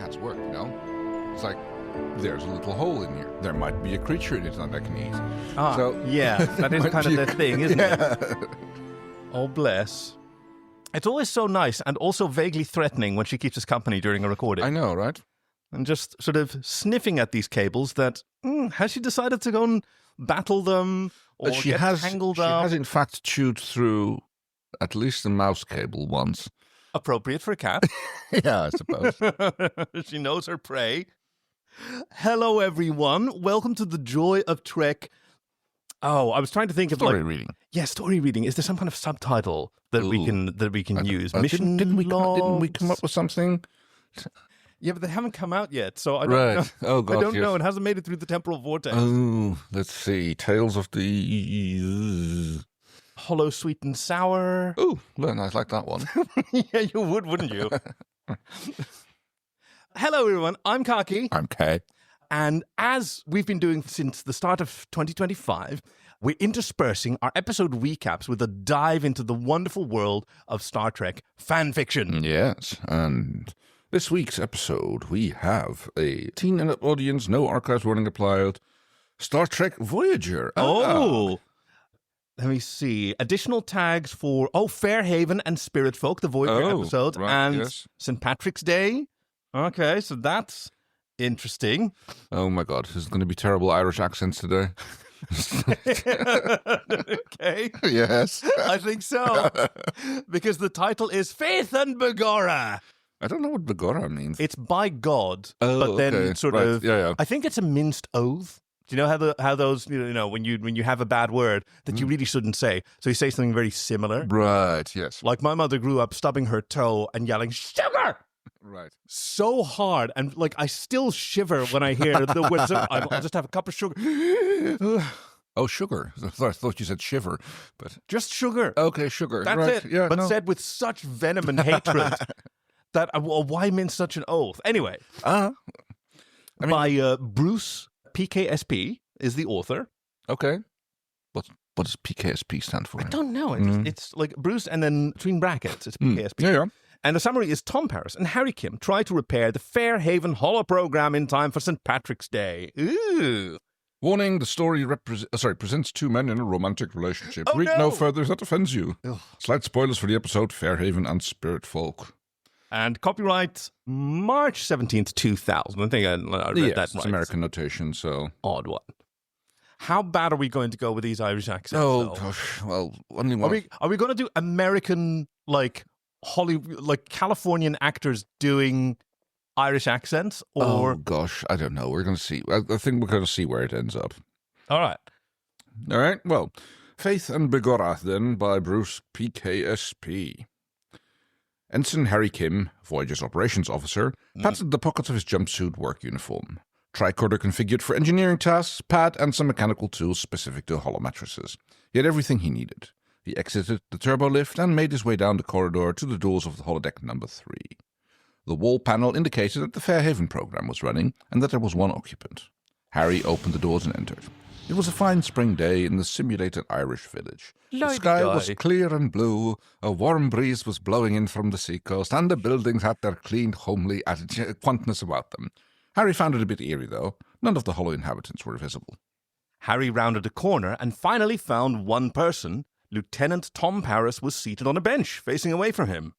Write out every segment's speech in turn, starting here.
cats work, you know? It's like, there's a little hole in here. There might be a creature in it that I can eat. Yeah, that is kind of the thing, isn't it? Oh, bless. It's always so nice and also vaguely threatening when she keeps us company during a recording. I know, right? And just sort of sniffing at these cables that, has she decided to go and battle them or get tangled up? She has, in fact, chewed through at least a mouse cable once. Appropriate for a cat. Yeah, I suppose. She knows her prey. Hello, everyone. Welcome to the Joy of Trek. Oh, I was trying to think of story reading. Yeah, story reading. Is there some kind of subtitle that we can use? Mission didn't we come up with something? Yeah, but they haven't come out yet, so I don't know. Oh, God, I don't know. It hasn't made it through the temporal vortex. Oh, let's see. Tales of the... Hollow, Sweet and Sour. Oh, I like that one. Yeah, you would, wouldn't you? Hello, everyone. I'm Kaki. I'm Kay. And as we've been doing since the start of 2025, we're interspersing our episode recaps with a dive into the wonderful world of Star Trek fan fiction. Yes, and this week's episode, we have a teen and up audience, no archives warning applied, Star Trek Voyager. Oh! Let me see. Additional tags for, Fairhaven and Spirit Folk, the Voyager episode, and St. Patrick's Day. Okay, so that's interesting. Oh my God, there's going to be terrible Irish accents today. Okay. Yes. I think so. Because the title is Faith and Begorrah. I don't know what Begorrah means. It's by God, but then sort of. Yeah. I think it's a minced oath. Do you know how those, when you have a bad word that you really shouldn't say, so you say something very similar? Right, yes. Like my mother grew up stubbing her toe and yelling, "Sugar!" Right. So hard, and I still shiver when I hear the words. I'll just have a cup of sugar. Oh, sugar. I thought you said shiver, but just sugar. Okay, sugar. That's right. it. Yeah, but said with such venom and hatred that why mince such an oath? Anyway, by Bruce PKSP is the author. Okay. What does PKSP stand for? I don't know. It's like Bruce and then between brackets, it's PKSP. Yeah. And the summary is Tom Paris and Harry Kim try to repair the Fairhaven holoprogram in time for St. Patrick's Day. Ooh. Warning, the story presents two men in a romantic relationship. Oh, Read no further if that offends you. Ugh. Slight spoilers for the episode Fairhaven and Spirit Folk. And copyright March 17th, 2000. I think I read that right. It's American notation, so... Odd one. How bad are we going to go with these Irish accents? Oh, gosh. Well, only one... Are we going to do American, Hollywood, Californian actors doing Irish accents? Or... Oh, gosh. I don't know. We're going to see. I think we're going to see where it ends up. All right. Well, Faith and Begorrah, then, by Bruce PKSP. Ensign Harry Kim, Voyager's operations officer, patted the pockets of his jumpsuit work uniform. Tricorder configured for engineering tasks, pad, and some mechanical tools specific to holomatrices. He had everything he needed. He exited the turbo lift and made his way down the corridor to the doors of the holodeck number 3. The wall panel indicated that the Fairhaven program was running and that there was one occupant. Harry opened the doors and entered. It was a fine spring day in the simulated Irish village. The sky was clear and blue, a warm breeze was blowing in from the seacoast, and the buildings had their clean, homely quaintness about them. Harry found it a bit eerie, though. None of the hollow inhabitants were visible. Harry rounded a corner and finally found one person. Lieutenant Tom Paris was seated on a bench, facing away from him.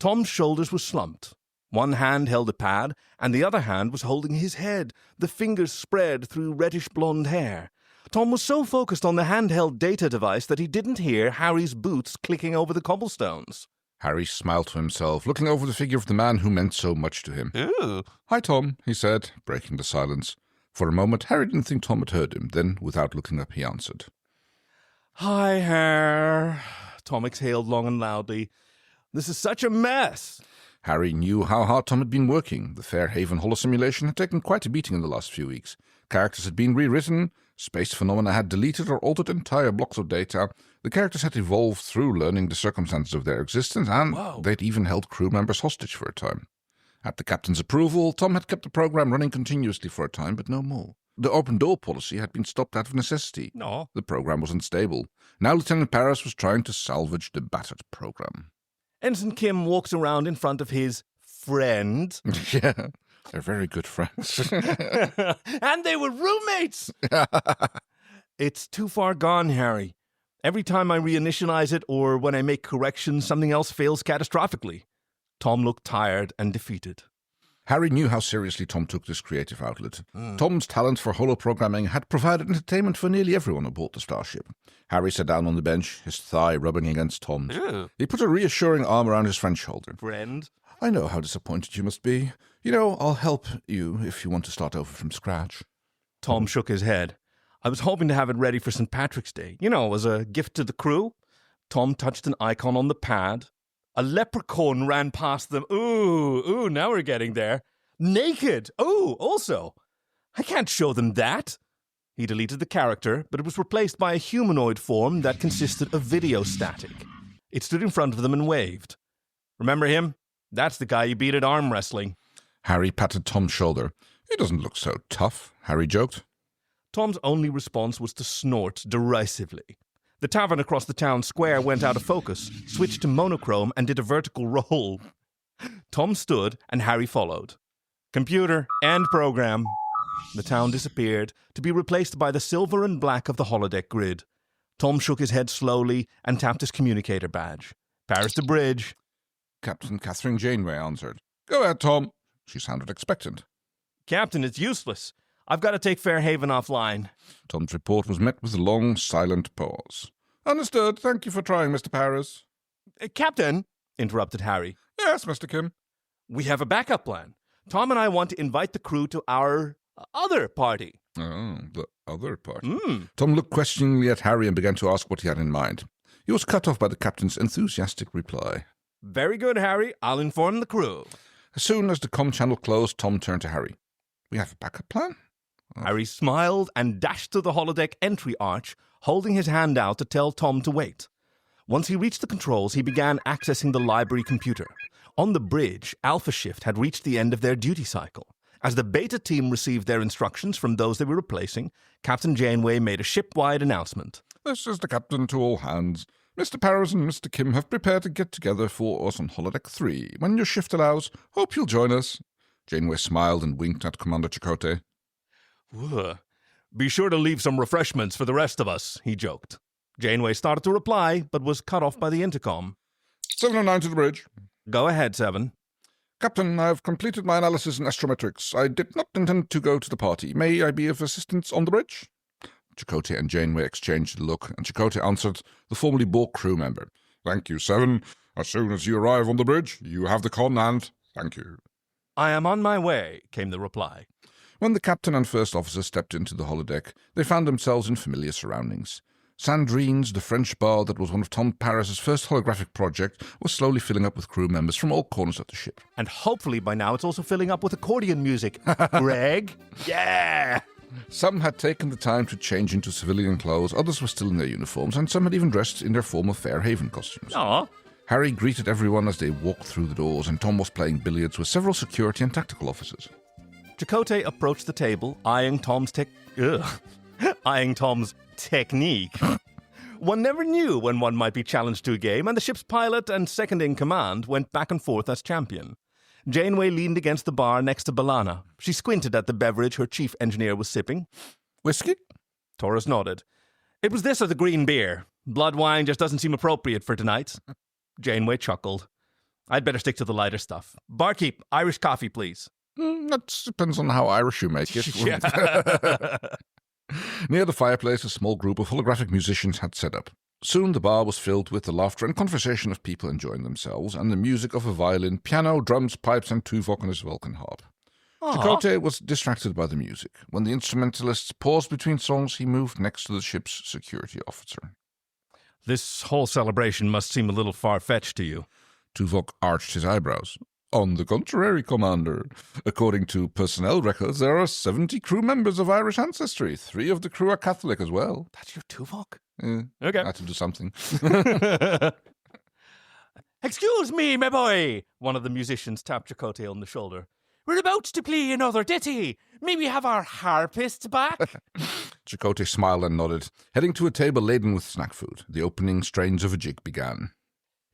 Tom's shoulders were slumped. One hand held a pad, and the other hand was holding his head, the fingers spread through reddish-blonde hair. Tom was so focused on the handheld data device that he didn't hear Harry's boots clicking over the cobblestones. Harry smiled to himself, looking over the figure of the man who meant so much to him. Ooh. "Hi, Tom," he said, breaking the silence. For a moment, Harry didn't think Tom had heard him. Then, without looking up, he answered. "Hi, Harry." Tom exhaled long and loudly. "This is such a mess." Harry knew how hard Tom had been working. The Fairhaven holosimulation had taken quite a beating in the last few weeks. Characters had been rewritten, space phenomena had deleted or altered entire blocks of data, the characters had evolved through learning the circumstances of their existence, and they'd even held crew members hostage for a time. At the captain's approval, Tom had kept the program running continuously for a time, but no more. The open door policy had been stopped out of necessity. No. The program was unstable. Now Lieutenant Paris was trying to salvage the battered program. Ensign Kim walks around in front of his friend. Yeah. They're very good friends. And they were roommates! It's too far gone, Harry. Every time I reinitialize it or when I make corrections, something else fails catastrophically. Tom looked tired and defeated. Harry knew how seriously Tom took this creative outlet. Tom's talent for holoprogramming had provided entertainment for nearly everyone aboard the starship. Harry sat down on the bench, his thigh rubbing against Tom's. He put a reassuring arm around his friend's shoulder. Friend? I know how disappointed you must be. You know, I'll help you if you want to start over from scratch. Tom shook his head. I was hoping to have it ready for St. Patrick's Day, as a gift to the crew. Tom touched an icon on the pad. A leprechaun ran past them. Ooh, now we're getting there. Naked. Oh, also. I can't show them that. He deleted the character, but it was replaced by a humanoid form that consisted of video static. It stood in front of them and waved. Remember him? That's the guy you beat at arm wrestling. Harry patted Tom's shoulder. He doesn't look so tough, Harry joked. Tom's only response was to snort derisively. The tavern across the town square went out of focus, switched to monochrome, and did a vertical roll. Tom stood, and Harry followed. Computer, end program. The town disappeared, to be replaced by the silver and black of the holodeck grid. Tom shook his head slowly and tapped his communicator badge. Paris to bridge. Captain Catherine Janeway answered. Go ahead, Tom. She sounded expectant. Captain, it's useless. I've got to take Fairhaven offline. Tom's report was met with a long, silent pause. Understood. Thank you for trying, Mr. Paris. Captain, interrupted Harry. Yes, Mr. Kim. We have a backup plan. Tom and I want to invite the crew to our other party. Oh, the other party. Tom looked questioningly at Harry and began to ask what he had in mind. He was cut off by the captain's enthusiastic reply. Very good, Harry. I'll inform the crew. As soon as the comm channel closed, Tom turned to Harry. We have a backup plan? Harry smiled and dashed to the holodeck entry arch, holding his hand out to tell Tom to wait. Once he reached the controls, he began accessing the library computer. On the bridge, Alpha Shift had reached the end of their duty cycle. As the Beta team received their instructions from those they were replacing, Captain Janeway made a ship-wide announcement. This is the captain to all hands. Mr. Paris and Mr. Kim have prepared to get together for us on Holodeck 3. When your shift allows, hope you'll join us. Janeway smiled and winked at Commander Chakotay. Be sure to leave some refreshments for the rest of us, he joked. Janeway started to reply, but was cut off by the intercom. 709 to the bridge. Go ahead, 7. Captain, I have completed my analysis in astrometrics. I did not intend to go to the party. May I be of assistance on the bridge? Chakotay and Janeway exchanged a look, and Chakotay answered, the formerly Borg crew member. Thank you, 7. As soon as you arrive on the bridge, you have the con and thank you. I am on my way, came the reply. When the captain and first officer stepped into the holodeck, they found themselves in familiar surroundings. Sandrine's, the French bar that was one of Tom Paris's first holographic project, was slowly filling up with crew members from all corners of the ship. And hopefully by now it's also filling up with accordion music. Greg? Yeah! Some had taken the time to change into civilian clothes, others were still in their uniforms, and some had even dressed in their former Fairhaven costumes. Aww. Harry greeted everyone as they walked through the doors, and Tom was playing billiards with several security and tactical officers. Chakotay approached the table, eyeing Tom's technique. One never knew when one might be challenged to a game, and the ship's pilot and second-in-command went back and forth as champion. Janeway leaned against the bar next to B'Elanna. She squinted at the beverage her chief engineer was sipping. Whiskey? Taurus nodded. It was this or the green beer. Blood wine just doesn't seem appropriate for tonight. Janeway chuckled. I'd better stick to the lighter stuff. Barkeep, Irish coffee, please. That depends on how Irish you make it. Yeah. Near the fireplace, a small group of holographic musicians had set up. Soon the bar was filled with the laughter and conversation of people enjoying themselves, and the music of a violin, piano, drums, pipes, and Tuvok on his Vulcan harp. Chakotay was distracted by the music. When the instrumentalists paused between songs, he moved next to the ship's security officer. This whole celebration must seem a little far-fetched to you. Tuvok arched his eyebrows. On the contrary, Commander. According to personnel records, there are 70 crew members of Irish ancestry. 3 of the crew are Catholic as well. That's your Tuvok? Okay. I had to do something. Excuse me, my boy, one of the musicians tapped Chakotay on the shoulder. We're about to play another ditty. May we have our harpist back? Chakotay smiled and nodded. Heading to a table laden with snack food, the opening strains of a jig began.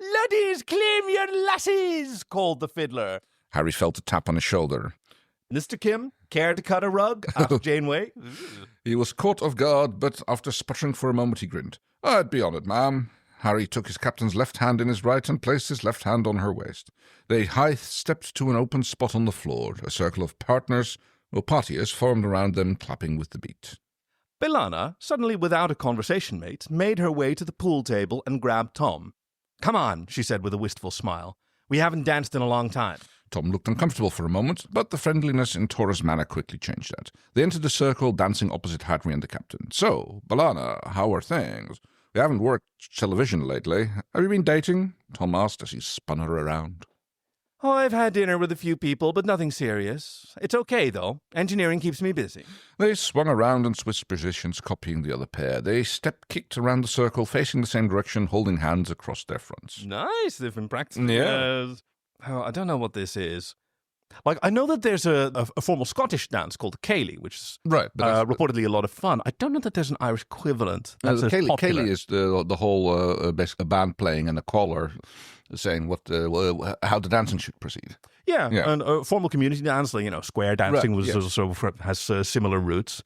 Laddies, claim your lasses, called the fiddler. Harry felt a tap on his shoulder. Mr. Kim, care to cut a rug? asked Janeway. He was caught off guard, but after sputtering for a moment, he grinned. I'd be on it, ma'am. Harry took his captain's left hand in his right and placed his left hand on her waist. They high-stepped to an open spot on the floor. A circle of partners, or partiers, formed around them, clapping with the beat. B'Elanna, suddenly without a conversation mate, made her way to the pool table and grabbed Tom. Come on, she said with a wistful smile. We haven't danced in a long time. Tom looked uncomfortable for a moment, but the friendliness in Tora's manner quickly changed that. They entered the circle, dancing opposite Harry and the captain. So, B'Elanna, how are things? We haven't worked television lately. Have you been dating? Tom asked as he spun her around. Oh, I've had dinner with a few people, but nothing serious. It's okay, though. Engineering keeps me busy. They swung around and switched positions, copying the other pair. They step-kicked around the circle, facing the same direction, holding hands across their fronts. Nice. They've been practicing. Yeah. I don't know what this is. Like, I know that there's a formal Scottish dance called Cayley, which is right, but reportedly a lot of fun. I don't know that there's an Irish equivalent. That's Cayley is the whole basically a band playing and a caller saying how the dancing should proceed. Yeah. And formal community dance, like, square dancing also has similar roots.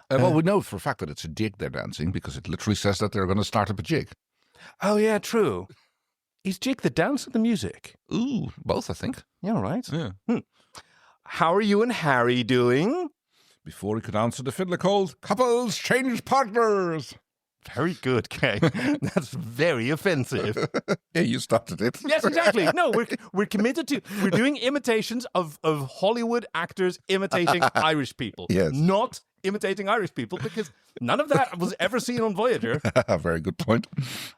Well, we know for a fact that it's a jig they're dancing because it literally says that they're going to start up a jig. Oh, yeah, true. Is jig the dance or the music? Ooh, both, I think. Yeah, right. Yeah. How are you and Harry doing? Before he could answer, the fiddler called, Couples change partners. Very good, Kay. That's very offensive. Yeah, you started it. Yes, exactly. No, we're committed to... We're doing imitations of Hollywood actors imitating Irish people. Yes. Not imitating Irish people, because none of that was ever seen on Voyager. Very good point.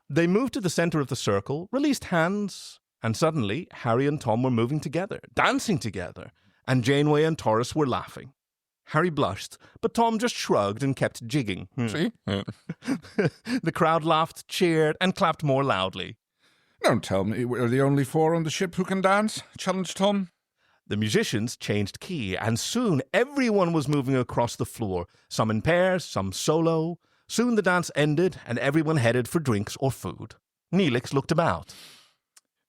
They moved to the center of the circle, released hands, and suddenly Harry and Tom were moving together, dancing together, and Janeway and Torres were laughing. Harry blushed, but Tom just shrugged and kept jigging. See? The crowd laughed, cheered, and clapped more loudly. Don't tell me we're the only four on the ship who can dance, challenged Tom. The musicians changed key, and soon everyone was moving across the floor, some in pairs, some solo. Soon the dance ended, and everyone headed for drinks or food. Neelix looked about.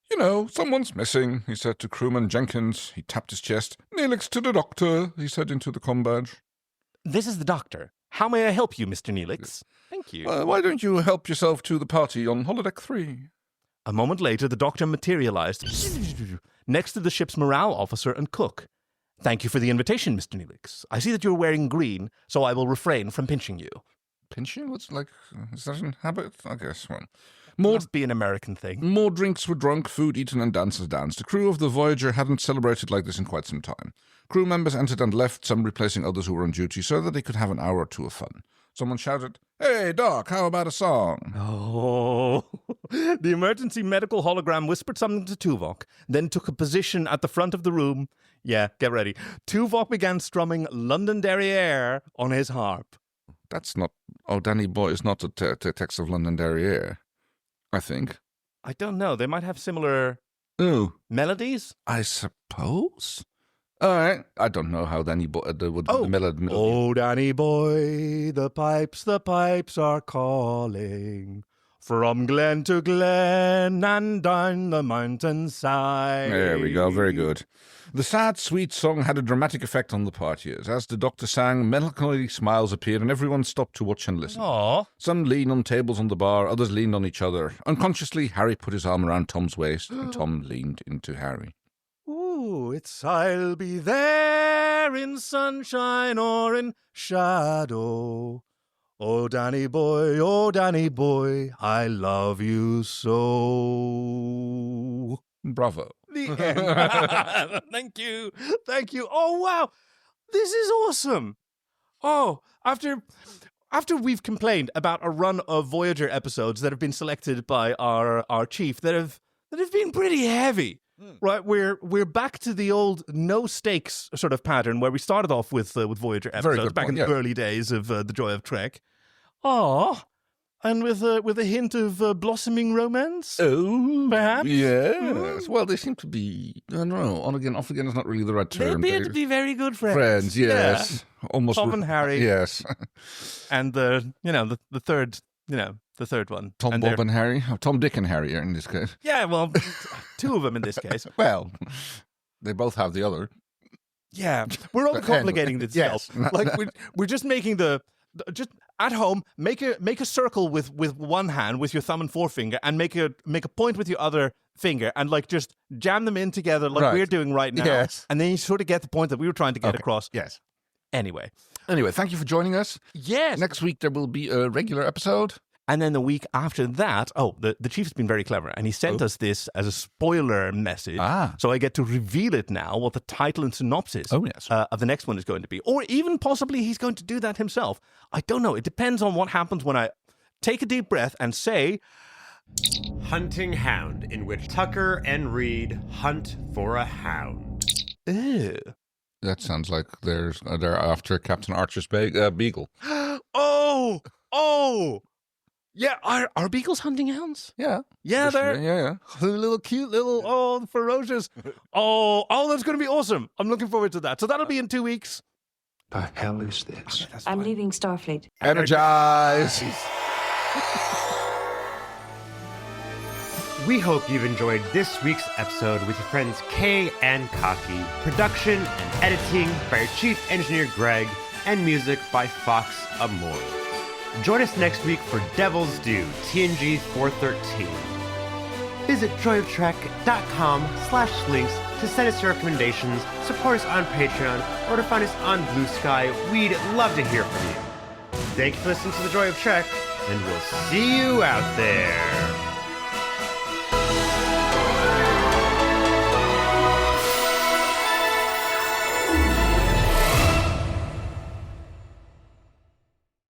You know, someone's missing, he said to crewman Jenkins. He tapped his chest. Neelix to the doctor, he said into the comm badge. This is the doctor. How may I help you, Mr. Neelix? Thank you. Why don't you help yourself to the party on holodeck 3? A moment later, the doctor materialized next to the ship's morale officer and cook. Thank you for the invitation, Mr. Neelix. I see that you're wearing green, so I will refrain from pinching you. Pinching? What's like, is that a habit? I guess, well. Must be an American thing. More drinks were drunk, food eaten, and dances danced. The crew of the Voyager hadn't celebrated like this in quite some time. Crew members entered and left, some replacing others who were on duty, so that they could have an hour or two of fun. Someone shouted, "Hey, Doc, how about a song?" Oh. The emergency medical hologram whispered something to Tuvok, then took a position at the front of the room. Yeah, get ready. Tuvok began strumming London Derriere on his harp. That's not... Oh, Danny Boy is not the text of London Derriere, I think. I don't know. They might have similar melodies. I suppose. All right. I don't know how Danny Boy the melody. Oh, Danny Boy, the pipes are calling from glen to glen and down the mountainside. There we go. Very good. The sad, sweet song had a dramatic effect on the partiers. As the doctor sang, melancholy smiles appeared and everyone stopped to watch and listen. Aww. Some leaned on tables on the bar, others leaned on each other. Unconsciously, Harry put his arm around Tom's waist and Tom leaned into Harry. Ooh, it's I'll be there in sunshine or in shadow. Oh, Danny boy, I love you so. Bravo. The end. Thank you. Oh, wow. This is awesome. Oh, after we've complained about a run of Voyager episodes that have been selected by our chief that have been pretty heavy. Right, we're back to the old no stakes sort of pattern where we started off with Voyager episodes back in the early days of the joy of Trek. And with a hint of blossoming romance. Oh, perhaps. Yes. Well, they seem to be. I don't know. On again, off again is not really the right term. They appear to be very good friends. Friends, yes. Yeah. Almost. Tom and Harry. Yes. And the third. The third one. Tom, Bob, and Harry? Oh, Tom, Dick, and Harry in this case. Yeah, well, two of them in this case. Well, they both have the other. Yeah, we're overcomplicating this Yes. stuff. Like we're just making just at home make a circle with one hand with your thumb and forefinger, and make a point with your other finger, and like just jam them in together like we're doing right now. Yes. And then you sort of get the point that we were trying to get across. Yes. Anyway, thank you for joining us. Yes. Next week there will be a regular episode. And then the week after that, the chief has been very clever, and he sent us this as a spoiler message. So I get to reveal it now, what the title and synopsis of the next one is going to be. Or even possibly he's going to do that himself. I don't know. It depends on what happens when I take a deep breath and say... Hunting Hound, in which Tucker and Reed hunt for a hound. Ew. That sounds like they're after Captain Archer's beagle. Oh! Yeah, are beagles hunting hounds? Yeah. Yeah, they're... Yeah. Little cute, little, ferocious. Oh, that's going to be awesome. I'm looking forward to that. So that'll be in 2 weeks. The hell is this? Okay, I'm leaving Starfleet. Energize! We hope you've enjoyed this week's episode with your friends Kay and Kaki. Production and editing by our chief engineer Greg, and music by Fox Amore. Join us next week for Devil's Due, TNG 413. Visit joyoftrek.com/links to send us your recommendations, support us on Patreon, or to find us on Blue Sky. We'd love to hear from you. Thank you for listening to The Joy of Trek, and we'll see you out there.